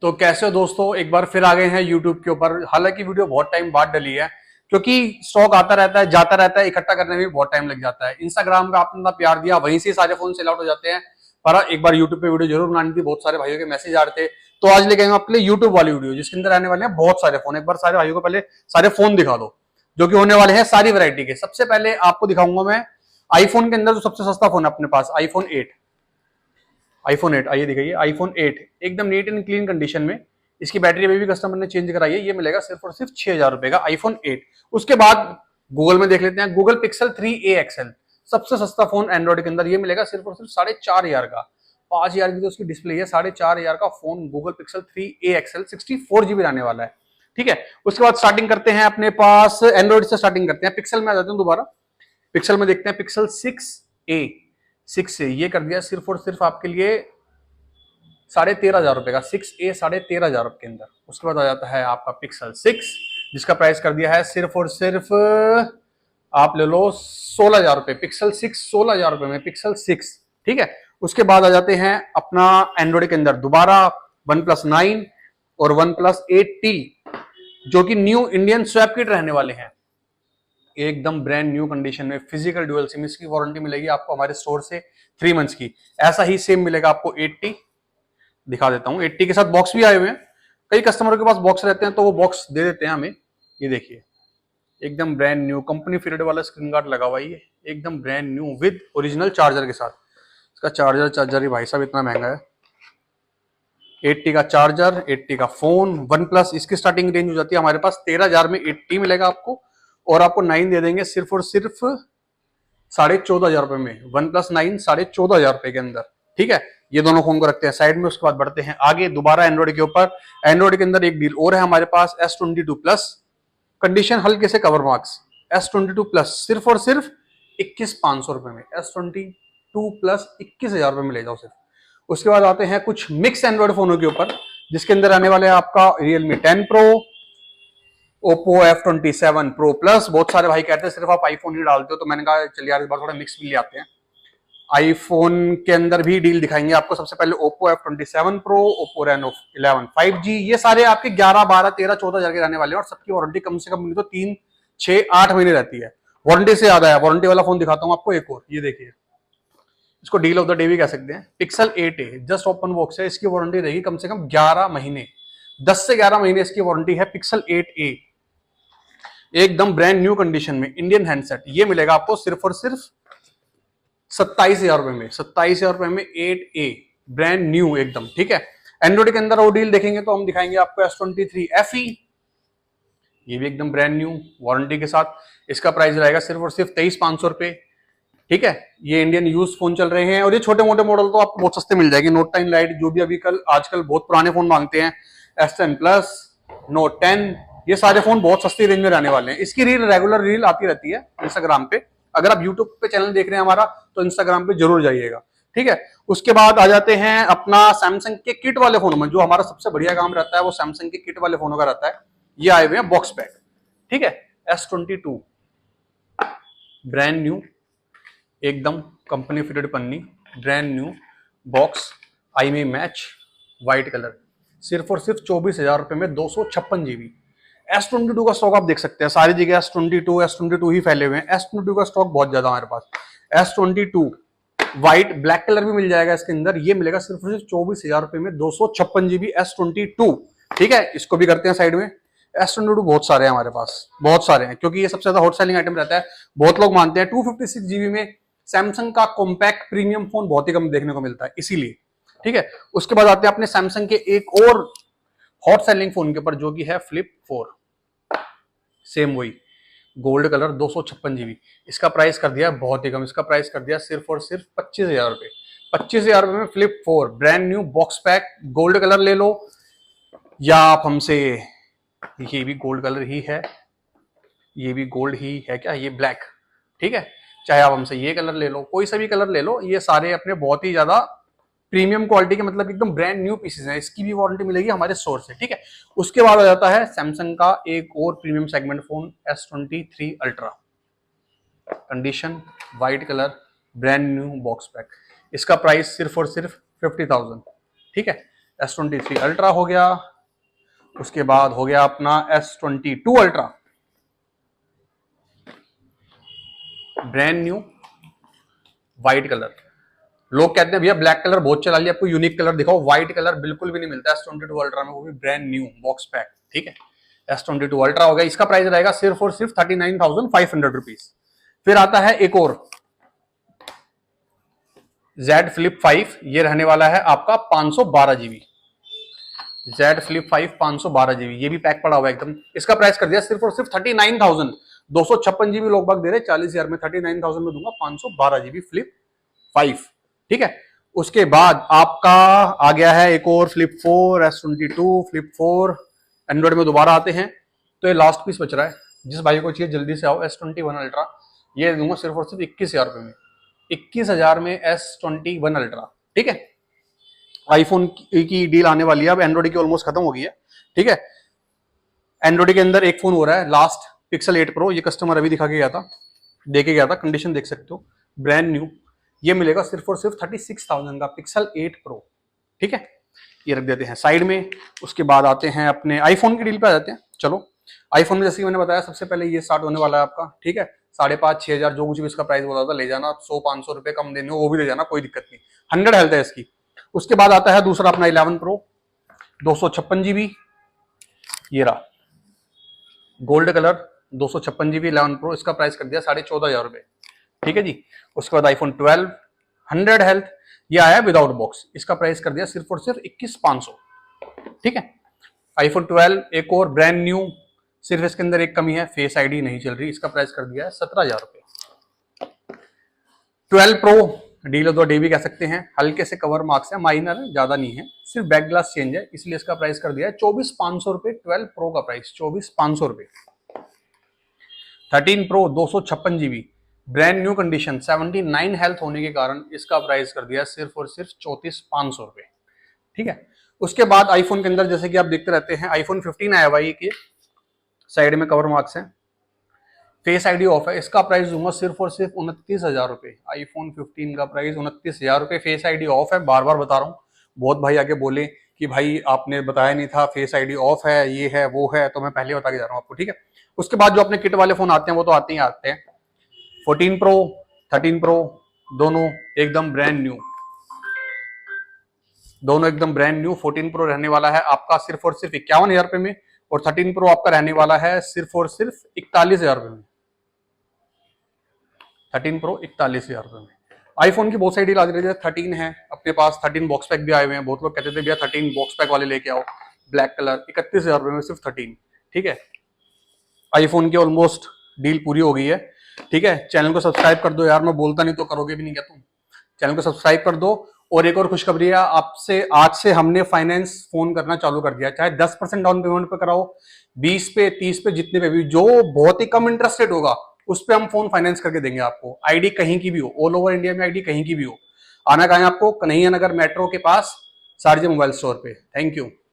तो कैसे हो दोस्तों, एक बार फिर आ गए हैं YouTube के ऊपर। हालांकि वीडियो बहुत टाइम बाद डली है क्योंकि स्टॉक आता रहता है जाता रहता है, इकट्ठा करने में भी बहुत टाइम लग जाता है। इंस्टाग्राम पे आपने इतना प्यार दिया, वहीं से सारे फोन सेल आउट हो जाते हैं। पर एक बार YouTube पे वीडियो जरूर बनानी थी, बहुत सारे भाइयों के मैसेज आ रहे थे। तो आज लेके आएंगे आपके लिए YouTube वाली वीडियो जिसके अंदर आने वाले हैं बहुत सारे फोन। एक बार सारे भाइयों को पहले सारे फोन दिखा दो जो कि होने वाले हैं सारी वैरायटी के। सबसे पहले आपको दिखाऊंगा मैं आईफोन के अंदर जो सबसे सस्ता फोन है अपने पास, आईफोन 8। आइए दिखाइए, आईफोन 8 एकदम नीट एंड क्लीन कंडीशन में। इसकी बैटरी अभी भी कस्टमर ने चेंज कराई है। ये मिलेगा सिर्फ और सिर्फ 6,000 रुपए का आईफोन 8। उसके बाद गूगल में देख लेते हैं, गूगल पिक्सल 3A एक्सएल सबसे सस्ता फोन एंड्रॉइड के अंदर। ये मिलेगा सिर्फ और सिर्फ 4,500 का। 5,000 की तो उसकी डिस्प्ले है, 4,500 का phone Google pixel 3A XL 64 GB रहने वाला है। ठीक है, उसके बाद स्टार्टिंग करते हैं अपने पास एंड्रॉइड से। स्टार्टिंग करते हैं पिक्सल में, आ जाते हैं दोबारा। पिक्सल में देखते हैं पिक्सल 6A ये कर दिया सिर्फ और सिर्फ आपके लिए 13,500 रुपए का। 6A 13,500 रुपए के अंदर। उसके बाद आ जाता है आपका पिक्सल 6 जिसका प्राइस कर दिया है सिर्फ और सिर्फ आप ले लो 16,000 रुपए। पिक्सल 6 16,000 रुपए में पिक्सल 6। ठीक है, उसके बाद आ जाते हैं अपना एंड्रॉइड के अंदर दोबारा OnePlus 9 और OnePlus 8T जो कि न्यू इंडियन स्वैप किट रहने वाले हैं। एकदम ब्रांड न्यू कंडीशन में, फिजिकल ड्यूअल सिम। इसकी वारंटी मिलेगी आपको हमारे स्टोर से 3 मंथ्स की। ऐसा ही सेम मिलेगा आपको 8T। दिखा देता हूँ, 80 के साथ बॉक्स भी आए हुए हैं। कई कस्टमरों के पास बॉक्स रहते हैं तो वो बॉक्स दे देते हैं हमें। ये देखिए, एकदम ब्रांड न्यू कंपनी फिटेड वाला स्क्रीन गार्ड लगा हुआ है। ये एकदम brand new with original charger के साथ। इसका चार्जर ही भाई साहब इतना महंगा है। 80 का चार्जर, 80 का फोन। वन प्लस इसकी स्टार्टिंग रेंज हो जाती है हमारे पास 13,000 में 80 मिलेगा आपको। और आपको 9 दे देंगे सिर्फ और सिर्फ 14,500 रुपए में। OnePlus 9 14,500 रुपए के अंदर। ठीक है, ये दोनों फोन को रखते हैं साइड में। उसके बाद बढ़ते हैं आगे दोबारा एंड्रॉइड के ऊपर। एंड्रॉइड के अंदर एक डील और है हमारे पास, S22 प्लस। कंडीशन हल्के से कवर मार्क्स। S22 प्लस सिर्फ और सिर्फ 21,500 रुपए में। S22 प्लस 21,000 रुपए में ले जाओ सिर्फ। उसके बाद आते हैं कुछ मिक्स एंड्रॉइड फोनों के ऊपर जिसके अंदर आने वाले हैं आपका Realme 10 Pro, Oppo F27 Pro Plus। बहुत सारे भाई कहते हैं सिर्फ आप आईफोन ही डालते हो, तो मैंने कहा चलिए यार इस बार थोड़ा मिक्स भी ले आते हैं। आईफोन के अंदर भी डील दिखाएंगे आपको। सबसे पहले Oppo F27 Pro, Oppo Reno11 5G। ये सारे आपके 11 12 13 14,000 के रहने वाले हैं और सबकी वारंटी कम से कम नहीं तो 3 6 8 महीने रहती है। वारंटी से याद आया, वारंटी वाला फोन दिखाता हूँ आपको एक और। ये देखिए, इसको डील ऑफ द डे भी कह सकते हैं। Pixel 8A just open box है, इसकी वारंटी रहेगी कम से कम 11 महीने। 10 से 11 महीने इसकी वारंटी है। पिक्सल 8A एकदम ब्रांड न्यू कंडीशन में इंडियन हैंडसेट। ये मिलेगा आपको सिर्फ और सिर्फ 27,000 रुपए में। 27,000 रुपए में 8A ब्रांड न्यू एकदम। ठीक है, एंड्रॉइड के अंदर वो डील देखेंगे तो हम दिखाएंगे आपको S23 FE। ये भी एकदम ब्रांड न्यू वारंटी के साथ। इसका प्राइस रहेगा सिर्फ और सिर्फ 23,500 रुपए। ठीक है, ये इंडियन यूज फोन चल रहे हैं और ये छोटे मोटे मॉडल तो आपको बहुत सस्ते मिल जाएंगे। नोट 10 लाइट जो भी अभी कल आजकल बहुत पुराने फोन मांगते हैं, S10 प्लस, नोट 10, ये सारे फोन बहुत सस्ती रेंज में रहने वाले हैं। इसकी रेगुलर रील आती रहती है इंस्टाग्राम पे। अगर आप यूट्यूब पे चैनल देख रहे हैं हमारा तो इंस्टाग्राम पे जरूर जाइएगा। ठीक है, उसके बाद आ जाते हैं अपना सैमसंग के किट वाले फोनों में। जो हमारा सबसे बढ़िया काम रहता है वो सैमसंग के किट वाले फोनों का रहता है। ये आए हुए हैं बॉक्स पैक। ठीक है, S22 ब्रांड न्यू एकदम कंपनी फिटेड पन्नी, ब्रांड न्यू बॉक्स, आई में मैच, व्हाइट कलर। सिर्फ और सिर्फ 24,000 रुपए में 256 GB। S22 का स्टॉक आप देख सकते हैं सारी जगह S22 ही फैले हुए हैं। S22 का स्टॉक बहुत ज्यादा हमारे पास। S22 व्हाइट ब्लैक कलर भी मिल जाएगा इसके अंदर। ये मिलेगा सिर्फ और सिर्फ 24,000 रुपए में 256 GB S22। ठीक है, इसको भी करते हैं साइड में। S22 बहुत सारे हैं हमारे पास, बहुत सारे हैं क्योंकि ये सबसे ज्यादा हॉट सेलिंग आइटम रहता है। बहुत लोग मानते हैं 256 GB में सैमसंग का कॉम्पैक्ट प्रीमियम फोन बहुत ही कम देखने को मिलता है, इसीलिए। ठीक है, उसके बाद आते हैं अपने सैमसंग के एक और हॉट सेलिंग फोन के ऊपर जो कि है Flip 4। सेम वही गोल्ड कलर 256 GB। इसका प्राइस कर दिया बहुत ही कम। इसका प्राइस कर दिया सिर्फ और सिर्फ 25,000 रुपए। 25,000 रुपए में Flip 4 brand new box pack. Gold colour ले लो या आप हमसे, ये भी गोल्ड कलर ही है, ये भी गोल्ड ही है क्या, ये ब्लैक। ठीक है, चाहे आप हमसे ये कलर ले लो, कोई सा भी कलर ले लो। ये सारे अपने बहुत ही ज्यादा प्रीमियम क्वालिटी के, मतलब एकदम ब्रांड न्यू पीसेस हैं। इसकी भी वारंटी मिलेगी हमारे स्टोर से। ठीक है, उसके बाद आ जाता है सैमसंग का एक और premium segment phone S23 ultra. Condition white colour, brand new box pack. इसका प्राइस सिर्फ और सिर्फ 50,000। ठीक है, S23 अल्ट्रा हो गया, उसके बाद हो गया अपना S22 ultra, brand new white colour. लोग कहते हैं भैया ब्लैक कलर बहुत चला लिया, आपको यूनिक कलर दिखाओ, व्हाइट कलर बिल्कुल भी नहीं मिलता S22 अल्ट्रा में, वो भी ब्रांड न्यू बॉक्स पैक, ठीक है। S22 अल्ट्रा हो गया, इसका प्राइस रहेगा सिर्फ और सिर्फ 39,500 रुपीज। फिर आता है एक और Z Flip 5, ये रहने वाला है आपका 512 जीबी, Z Flip 5 512 जीबी, ये भी पैक पड़ा हुआ है एकदम। इसका प्राइस कर दिया सिर्फ और सिर्फ 39,256 जीबी, लोग बाग दे रहे 40,000 में, 39,000 में दूंगा 512 जीबी फ्लिप 5, ठीक है। उसके बाद आपका आ गया है एक और फ्लिप 4 S22 फ्लिप 4, एंड्रॉइड में दोबारा आते हैं। तो ये लास्ट पीस बच रहा है, जिस भाई को चाहिए जल्दी से आओ। S21 अल्ट्रा ये दूंगा सिर्फ और सिर्फ 21,000 रुपए में, 21,000 में S21 अल्ट्रा, ठीक है। आईफोन की डील आने वाली है, अब एंड्रॉइड की ऑलमोस्ट खत्म हो गई है, ठीक है। एंड्रॉइड के अंदर एक फोन हो रहा है लास्ट, पिक्सल 8 प्रो, ये कस्टमर अभी दिखा के गया था, देके गया था, कंडीशन देख सकते हो, ब्रांड न्यू। ये मिलेगा सिर्फ और सिर्फ 36,000 का पिक्सल 8 प्रो, ठीक है। ये रख देते हैं साइड में। उसके बाद आते हैं अपने आईफोन की डील पे आ जाते हैं। चलो आईफोन में जैसे कि मैंने बताया सबसे पहले ये स्टार्ट होने वाला है आपका, ठीक है, 5,500-6,000 जो कुछ भी इसका प्राइस बोला था ले जाना, 100-500 रुपए कम देने हो वो भी ले जाना, कोई दिक्कत नहीं, 100 हेल्थ है इसकी। उसके बाद आता है दूसरा अपना 11 प्रो 256 जीबी, ये रहा गोल्ड कलर 256 जीबी 11 प्रो, इसका प्राइस कर दिया 14,500 रुपए, ठीक है जी। उसके बाद आईफोन 12 100 हेल्थ, ये आया विदाउट बॉक्स, इसका प्राइस कर दिया सिर्फ और सिर्फ 21,500, ठीक है। आईफोन 12 एक और ब्रांड न्यू, सिर्फ इसके अंदर एक कमी है, फेस आईडी नहीं चल रही, इसका प्राइस कर दिया है 17,000 रुपए। 12 प्रो डील दो डे भी कह सकते हैं, हल्के से कवर मार्क्स है, माइनर है, ज्यादा नहीं है, सिर्फ बैक ग्लास चेंज है, इसलिए इसका प्राइस कर दिया है 24,500 रुपए। 12 प्रो का प्राइस 24,500 रुपए। 13 pro 256 GB brand new condition, 79 health होने के कारण इसका प्राइस कर दिया सिर्फ और सिर्फ 34,500 रुपए, ठीक है। उसके बाद आईफोन के अंदर जैसे कि आप देखते रहते हैं, आईफोन 15 आया हुआ, ये साइड में कवर मार्क्स है, फेस आईडी ऑफ है, इसका प्राइस दूंगा सिर्फ और सिर्फ 29,000 रुपए। आईफोन 15 का प्राइस 29,000 रुपए, फेस आईडी ऑफ है, बार बार बता रहा हूँ, बहुत भाई आगे बोले कि भाई आपने बताया नहीं था, फेस आईडी ऑफ है, ये है वो है, तो मैं पहले बता के जा रहा हूँ आपको, ठीक है। उसके बाद जो अपने किट वाले फोन आते हैं वो तो आते ही आते हैं, 14 प्रो 13 प्रो दोनों एकदम ब्रांड न्यू, दोनों एकदम ब्रांड न्यू। 14 प्रो रहने वाला है आपका सिर्फ और सिर्फ 51,000 रुपए में, और 13 प्रो आपका रहने वाला है सिर्फ और सिर्फ 41,000 रुपए में। 13 प्रो 41,000 रुपए में। आईफोन की बहुत सारी डील आ रही है, 13 है अपने पास, 13 बॉक्स पैक भी आए हुए हैं, बहुत लोग कहते थे भैया 13 बॉक्स पैक वाले लेके आओ, ब्लैक कलर 31,000 रुपए में सिर्फ 13, ठीक है। आईफोन की ऑलमोस्ट डील पूरी हो गई है, ठीक है। चैनल को सब्सक्राइब कर दो यार, मैं बोलता नहीं तो करोगे भी नहीं क्या तुम, चैनल को सब्सक्राइब कर दो। और एक और खुशखबरी है आपसे, आज से हमने फाइनेंस फोन करना चालू कर दिया, चाहे 10% डाउन पेमेंट पे कराओ, 20 पे 30 पे, जितने पे भी, जो बहुत ही कम इंटरेस्ट रेट होगा उस पे हम फोन फाइनेंस करके देंगे आपको। आईडी कहीं की भी हो, ऑल ओवर इंडिया में आईडी कहीं की भी हो। आना कहाँ है आपको? कन्हैया नगर मेट्रो के पास, शारजा मोबाइल स्टोर पे। Thank you.